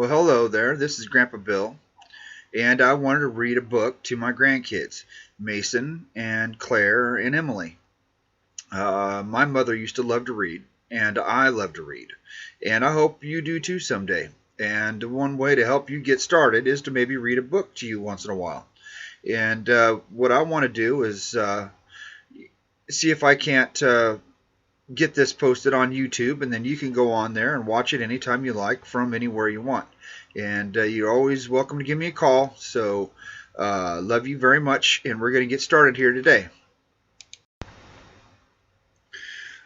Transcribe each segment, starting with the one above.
Well, hello there. This is Grandpa Bill, and I wanted to read a book to my grandkids, Mason and Claire and Emily. My mother used to love to read, and I love to read, and I hope you do too someday. And one way to help you get started is to maybe read a book to you once in a while. And what I want to do is see if I can't get this posted on YouTube, and then you can go on there and watch it anytime you like from anywhere you want. And you're always welcome to give me a call. So, love you very much, and we're going to get started here today.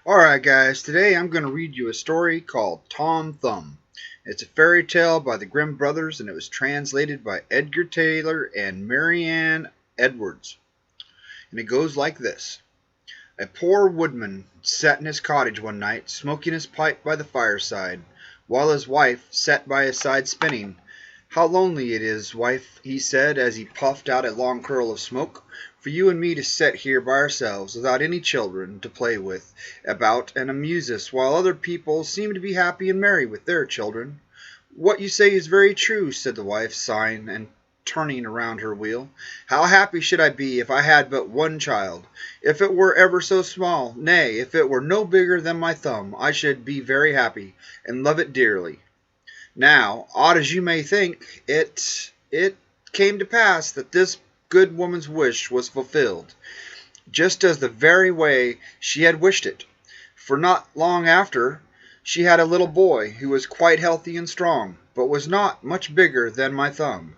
Alright, guys, today I'm going to read you a story called Tom Thumb. It's a fairy tale by the Grimm Brothers, and it was translated by Edgar Taylor and Marian Edwards. And it goes like this. A poor woodman sat in his cottage one night, smoking his pipe by the fireside, while his wife sat by his side spinning. "How lonely it is, wife," he said, as he puffed out a long curl of smoke, "for you and me to sit here by ourselves, without any children to play with about and amuse us, while other people seem to be happy and merry with their children." "What you say is very true," said the wife, sighing and turning around her wheel. "How happy should I be if I had but one child! If it were ever so small, nay, if it were no bigger than my thumb, I should be very happy, and love it dearly." Now, odd as you may think, it came to pass that this good woman's wish was fulfilled, just as the very way she had wished it. For not long after, she had a little boy who was quite healthy and strong, but was not much bigger than my thumb.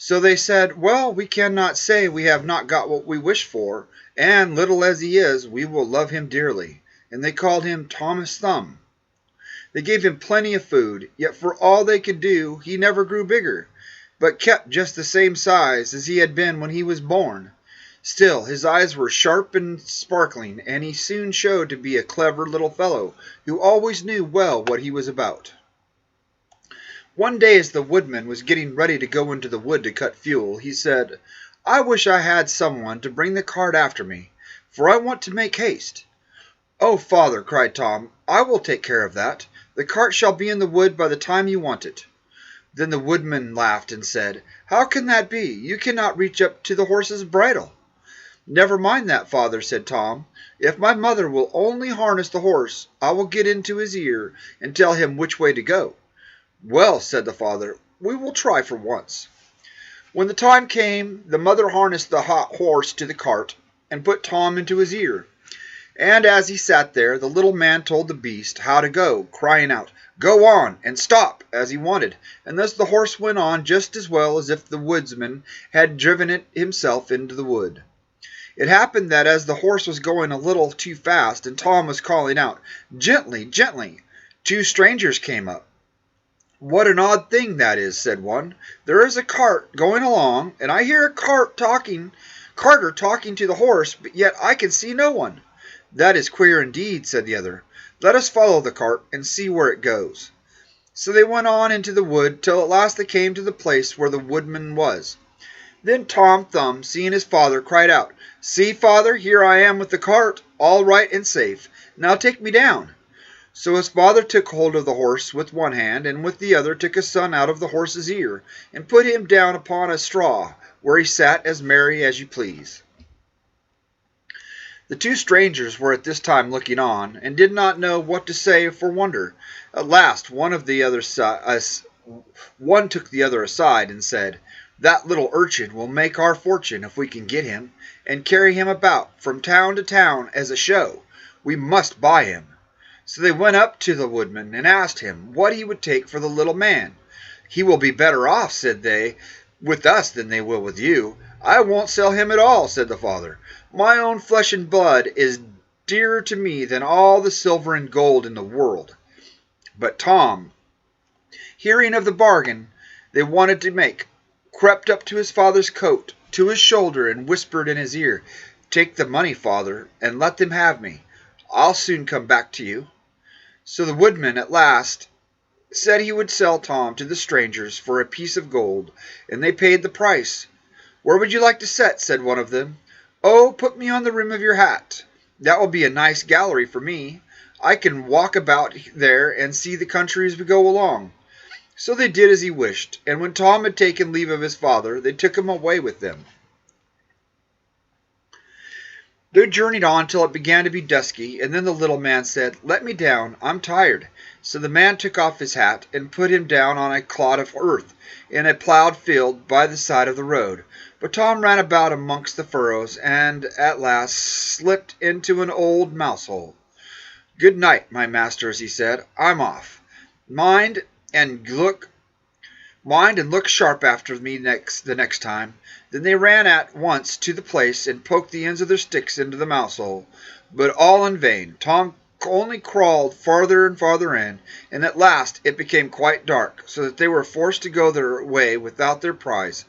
So they said, "Well, we cannot say we have not got what we wished for, and little as he is, we will love him dearly." And they called him Thomas Thumb. They gave him plenty of food, yet for all they could do, he never grew bigger, but kept just the same size as he had been when he was born. Still, his eyes were sharp and sparkling, and he soon showed to be a clever little fellow, who always knew well what he was about. One day as the woodman was getting ready to go into the wood to cut fuel, he said, "I wish I had someone to bring the cart after me, for I want to make haste." "Oh, father," cried Tom, "I will take care of that. The cart shall be in the wood by the time you want it." Then the woodman laughed and said, "How can that be? You cannot reach up to the horse's bridle." "Never mind that, father," said Tom. "If my mother will only harness the horse, I will get into his ear and tell him which way to go." "Well," said the father, "we will try for once." When the time came, the mother harnessed the hot horse to the cart and put Tom into his ear. And as he sat there, the little man told the beast how to go, crying out, "Go on," and "Stop," as he wanted, and thus the horse went on just as well as if the woodsman had driven it himself into the wood. It happened that as the horse was going a little too fast, and Tom was calling out, "Gently, gently," two strangers came up. "What an odd thing that is," said one. "There is a cart going along, and I hear a carter talking to the horse, but yet I can see no one." "That is queer indeed," said the other. "Let us follow the cart and see where it goes." So they went on into the wood till at last they came to the place where the woodman was. Then Tom Thumb, seeing his father, cried out, "See, father, here I am with the cart, all right and safe. Now take me down." So his father took hold of the horse with one hand, and with the other took his son out of the horse's ear, and put him down upon a straw, where he sat as merry as you please. The two strangers were at this time looking on, and did not know what to say for wonder. At last one took the other aside, and said, "That little urchin will make our fortune if we can get him, and carry him about from town to town as a show. We must buy him." So they went up to the woodman and asked him what he would take for the little man. "He will be better off," said they, "with us than they will with you." "I won't sell him at all," said the father. "My own flesh and blood is dearer to me than all the silver and gold in the world." But Tom, hearing of the bargain they wanted to make, crept up to his father's coat, to his shoulder, and whispered in his ear, "Take the money, father, and let them have me. I'll soon come back to you." So the woodman at last said he would sell Tom to the strangers for a piece of gold, and they paid the price. "Where would you like to sit?" said one of them. "Oh, put me on the rim of your hat. That will be a nice gallery for me. I can walk about there and see the country as we go along." So they did as he wished, and when Tom had taken leave of his father, they took him away with them. They journeyed on till it began to be dusky, and then the little man said, "Let me down, I'm tired." So the man took off his hat and put him down on a clod of earth in a ploughed field by the side of the road. But Tom ran about amongst the furrows, and at last slipped into an old mouse hole. "Good night, my masters," he said. "I'm off. Mind and look sharp after me the next time." Then they ran at once to the place and poked the ends of their sticks into the mouse hole, but all in vain. Tom only crawled farther and farther in, and at last it became quite dark, so that they were forced to go their way without their prize,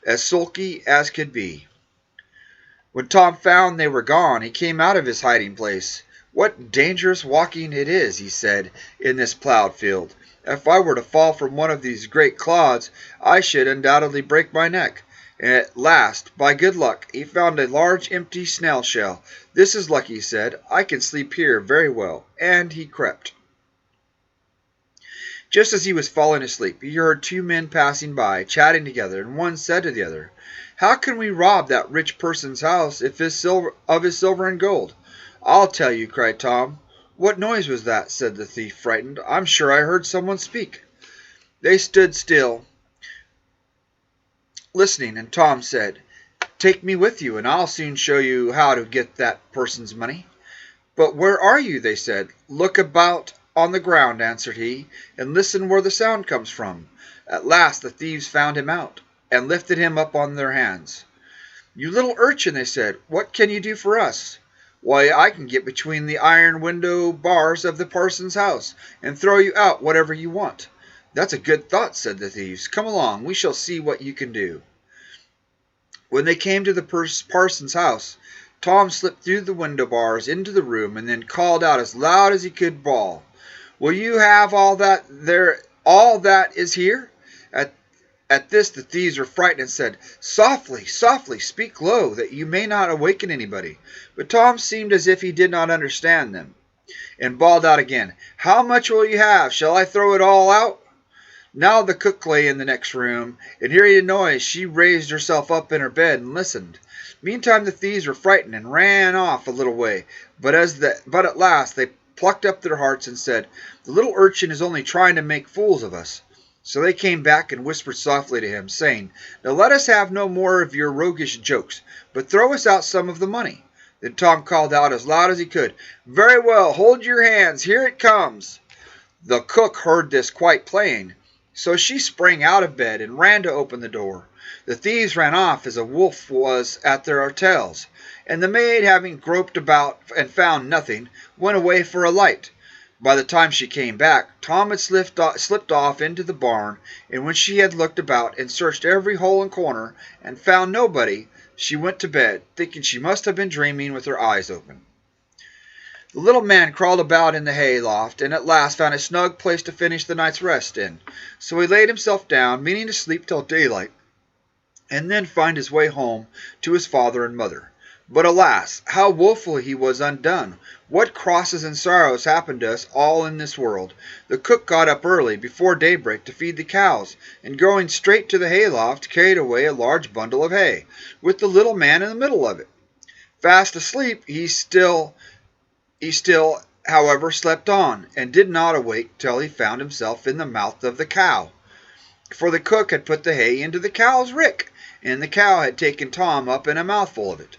as sulky as could be. When Tom found they were gone, he came out of his hiding place. "What dangerous walking it is," he said, "in this ploughed field. If I were to fall from one of these great clods, I should undoubtedly break my neck." And at last, by good luck, he found a large empty snail shell. "This is lucky," he said. "I can sleep here very well." And he crept. Just as he was falling asleep, he heard two men passing by, chatting together, and one said to the other, "How can we rob that rich person's house of his silver and gold?" "I'll tell you," cried Tom. "What noise was that?" said the thief, frightened. "I'm sure I heard someone speak." They stood still, listening, and Tom said, "Take me with you, and I'll soon show you how to get that person's money." "But where are you?" they said. "Look about on the ground," answered he, "and listen where the sound comes from." At last the thieves found him out, and lifted him up on their hands. "You little urchin," they said, "what can you do for us?" "Why, I can get between the iron window bars of the parson's house, and throw you out whatever you want." "That's a good thought," said the thieves. "Come along, we shall see what you can do." When they came to the parson's house, Tom slipped through the window bars into the room, and then called out as loud as he could bawl, "Will you have all that is here?" At this the thieves were frightened and said, "Softly, softly, speak low, that you may not awaken anybody." But Tom seemed as if he did not understand them, and bawled out again, "How much will you have? Shall I throw it all out?" Now the cook lay in the next room, and hearing a noise, she raised herself up in her bed and listened. Meantime the thieves were frightened and ran off a little way, but at last they plucked up their hearts and said, "The little urchin is only trying to make fools of us." So they came back and whispered softly to him, saying, "Now let us have no more of your roguish jokes, but throw us out some of the money." Then Tom called out as loud as he could, "Very well, hold your hands, here it comes." The cook heard this quite plain, so she sprang out of bed and ran to open the door. The thieves ran off as a wolf was at their tails, and the maid, having groped about and found nothing, went away for a light. By the time she came back, Tom had slipped off into the barn, and when she had looked about and searched every hole and corner and found nobody, she went to bed, thinking she must have been dreaming with her eyes open. The little man crawled about in the hay loft, and at last found a snug place to finish the night's rest in. So he laid himself down, meaning to sleep till daylight, and then find his way home to his father and mother. But alas, how woefully he was undone! What crosses and sorrows happen to us all in this world! The cook got up early, before daybreak, to feed the cows, and going straight to the hayloft, carried away a large bundle of hay, with the little man in the middle of it. Fast asleep, he still, however, slept on, and did not awake till he found himself in the mouth of the cow. For the cook had put the hay into the cow's rick, and the cow had taken Tom up in a mouthful of it.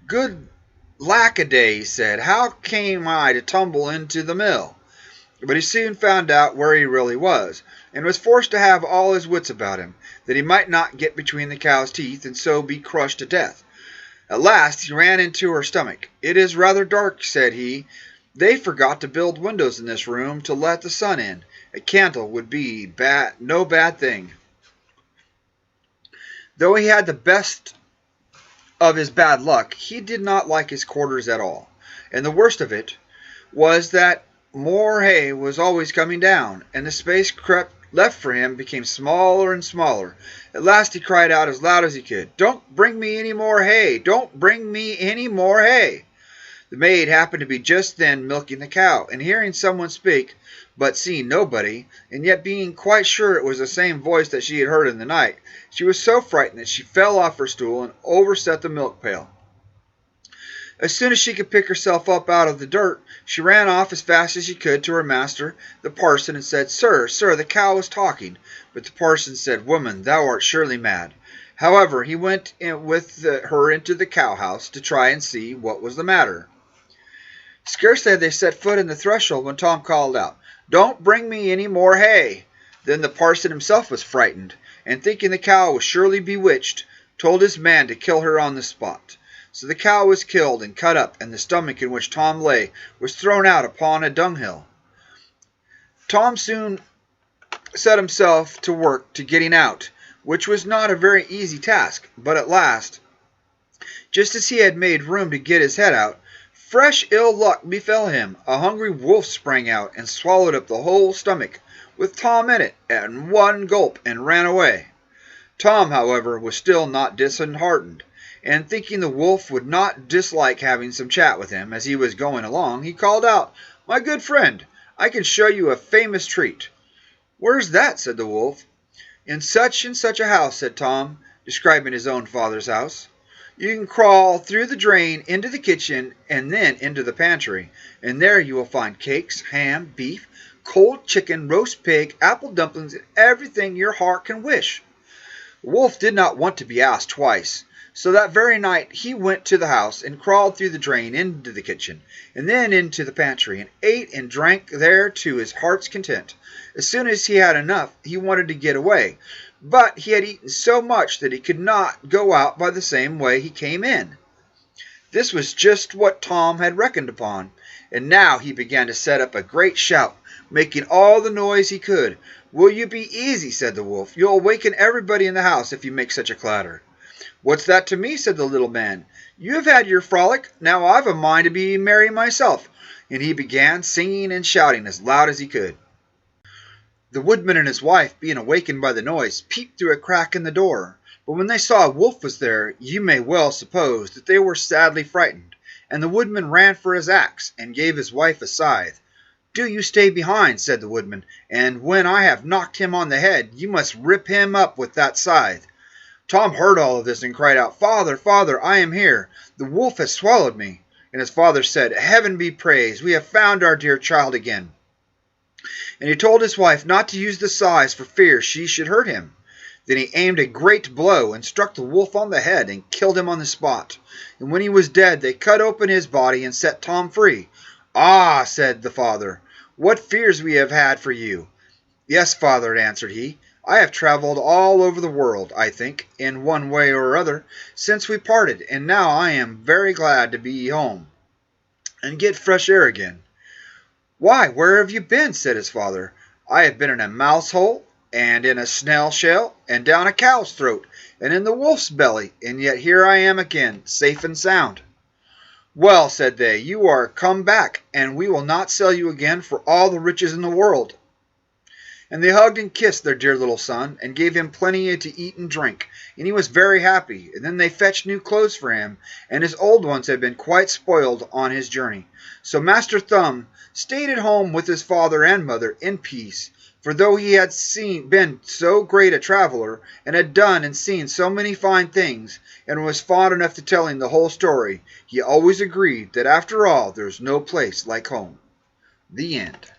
"Good lack-a-day," he said, "how came I to tumble into the mill?" But he soon found out where he really was, and was forced to have all his wits about him, that he might not get between the cow's teeth, and so be crushed to death. At last he ran into her stomach. "It is rather dark," said he. "They forgot to build windows in this room to let the sun in. A candle would be no bad thing." Though he had the best of his bad luck, he did not like his quarters at all, and the worst of it was that more hay was always coming down, and the space left for him became smaller and smaller. At last he cried out as loud as he could, "Don't bring me any more hay! Don't bring me any more hay!" The maid happened to be just then milking the cow, and hearing someone speak, but seeing nobody, and yet being quite sure it was the same voice that she had heard in the night, she was so frightened that she fell off her stool and overset the milk pail. As soon as she could pick herself up out of the dirt, she ran off as fast as she could to her master, the parson, and said, "Sir, sir, the cow is talking." But the parson said, "Woman, thou art surely mad." However, he went with her into the cow-house to try and see what was the matter. Scarcely had they set foot in the threshold when Tom called out, "Don't bring me any more hay." Then the parson himself was frightened, and thinking the cow was surely bewitched, told his man to kill her on the spot. So the cow was killed and cut up, and the stomach in which Tom lay was thrown out upon a dunghill. Tom soon set himself to work to getting out, which was not a very easy task, but at last, just as he had made room to get his head out, fresh ill luck befell him. A hungry wolf sprang out and swallowed up the whole stomach, with Tom in it, at one gulp, and ran away. Tom, however, was still not disheartened, and thinking the wolf would not dislike having some chat with him as he was going along, he called out, "My good friend, I can show you a famous treat." "Where's that?" said the wolf. "In such and such a house," said Tom, describing his own father's house. "You can crawl through the drain into the kitchen and then into the pantry, and there you will find cakes, ham, beef, cold chicken, roast pig, apple dumplings, and everything your heart can wish." The wolf did not want to be asked twice, so that very night he went to the house and crawled through the drain into the kitchen, and then into the pantry, and ate and drank there to his heart's content. As soon as he had enough, he wanted to get away, but he had eaten so much that he could not go out by the same way he came in. This was just what Tom had reckoned upon, and now he began to set up a great shout, making all the noise he could. "Will you be easy?" said the wolf. "You'll awaken everybody in the house if you make such a clatter." "What's that to me?" said the little man. "You have had your frolic, now I've a mind to be merry myself." And he began singing and shouting as loud as he could. The woodman and his wife, being awakened by the noise, peeped through a crack in the door. But when they saw a wolf was there, you may well suppose that they were sadly frightened, and the woodman ran for his axe, and gave his wife a scythe. "Do you stay behind," said the woodman, "and when I have knocked him on the head, you must rip him up with that scythe." Tom heard all of this and cried out, "Father, father, I am here. The wolf has swallowed me." And his father said, "Heaven be praised, we have found our dear child again." And he told his wife not to use the scythe for fear she should hurt him. Then he aimed a great blow and struck the wolf on the head and killed him on the spot. And when he was dead, they cut open his body and set Tom free. "Ah," said the father, "what fears we have had for you." "Yes, father," answered he, "I have traveled all over the world, I think, in one way or other, since we parted, and now I am very glad to be home and get fresh air again." "Why, where have you been?" said his father. "I have been in a mouse hole, and in a snail shell, and down a cow's throat, and in the wolf's belly, and yet here I am again, safe and sound." "Well," said they, "you are come back, and we will not sell you again for all the riches in the world." And they hugged and kissed their dear little son, and gave him plenty to eat and drink, and he was very happy. And then they fetched new clothes for him, and his old ones had been quite spoiled on his journey. So Master Thumb stayed at home with his father and mother in peace, for though he had been so great a traveler, and had done and seen so many fine things, and was fond enough to telling the whole story, he always agreed that after all there's no place like home. The end.